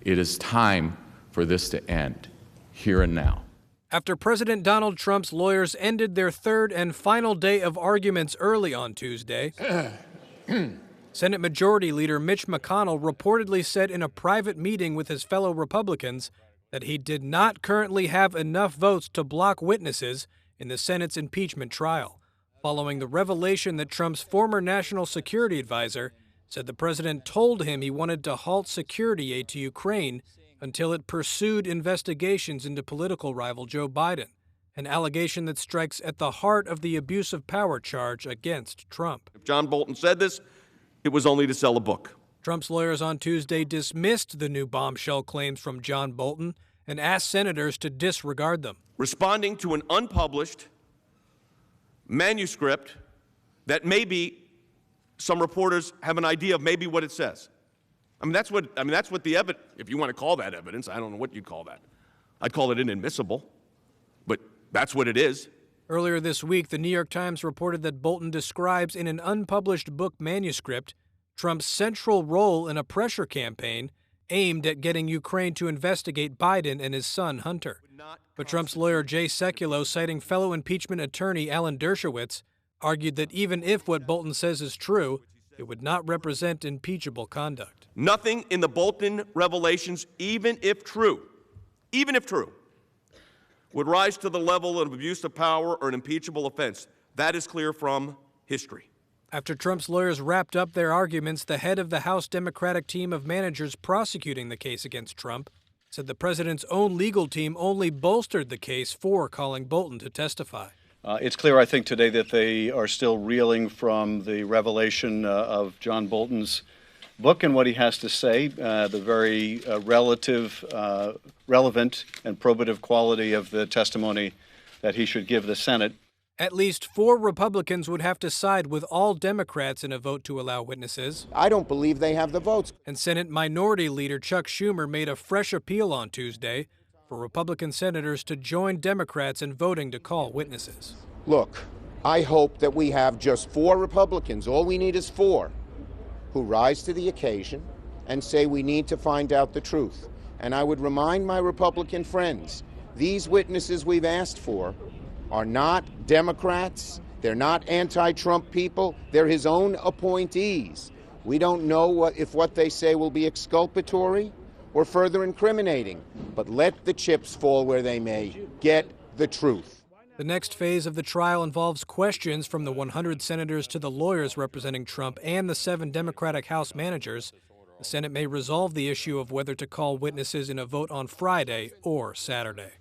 It is time for this to end, here and now. After President Donald Trump's lawyers ended their third and final day of arguments early on Tuesday, Senate Majority Leader Mitch McConnell reportedly said in a private meeting with his fellow Republicans that he did not currently have enough votes to block witnesses in the Senate's impeachment trial, following the revelation that Trump's former national security advisor said the president told him he wanted to halt security aid to Ukraine until it pursued investigations into political rival Joe Biden, an allegation that strikes at the heart of the abuse of power charge against Trump. If John Bolton said this, it was only to sell a book. Trump's lawyers on Tuesday dismissed the new bombshell claims from John Bolton and asked senators to disregard them. Responding to an unpublished manuscript that maybe some reporters have an idea of maybe what it says. That's what the evidence, if you want to call that evidence, I don't know what you'd call that. I'd call it inadmissible, but that's what it is. Earlier this week, the New York Times reported that Bolton describes in an unpublished book manuscript Trump's central role in a pressure campaign aimed at getting Ukraine to investigate Biden and his son, Hunter. But Trump's lawyer, Jay Sekulow, citing fellow impeachment attorney Alan Dershowitz, argued that even if what Bolton says is true, it would not represent impeachable conduct. Nothing in the Bolton revelations, even if true, would rise to the level of abuse of power or an impeachable offense. That is clear from history. After Trump's lawyers wrapped up their arguments, the head of the House Democratic team of managers prosecuting the case against Trump said the president's own legal team only bolstered the case for calling Bolton to testify. It's clear, I think, today that they are still reeling from the revelation of John Bolton's book and what he has to say, the very relevant and probative quality of the testimony that he should give the Senate. At least 4 Republicans would have to side with all Democrats in a vote to allow witnesses. I don't believe they have the votes. And Senate Minority Leader Chuck Schumer made a fresh appeal on Tuesday for Republican senators to join Democrats in voting to call witnesses. Look, I hope that we have just 4 Republicans, all we need is 4, who rise to the occasion and say we need to find out the truth. And I would remind my Republican friends, these witnesses we've asked for are not Democrats, they're not anti-Trump people, they're his own appointees. We don't know if what they say will be exculpatory or further incriminating, but let the chips fall where they may. Get the truth. The next phase of the trial involves questions from the 100 senators to the lawyers representing Trump and the 7 Democratic House managers. The Senate may resolve the issue of whether to call witnesses in a vote on Friday or Saturday.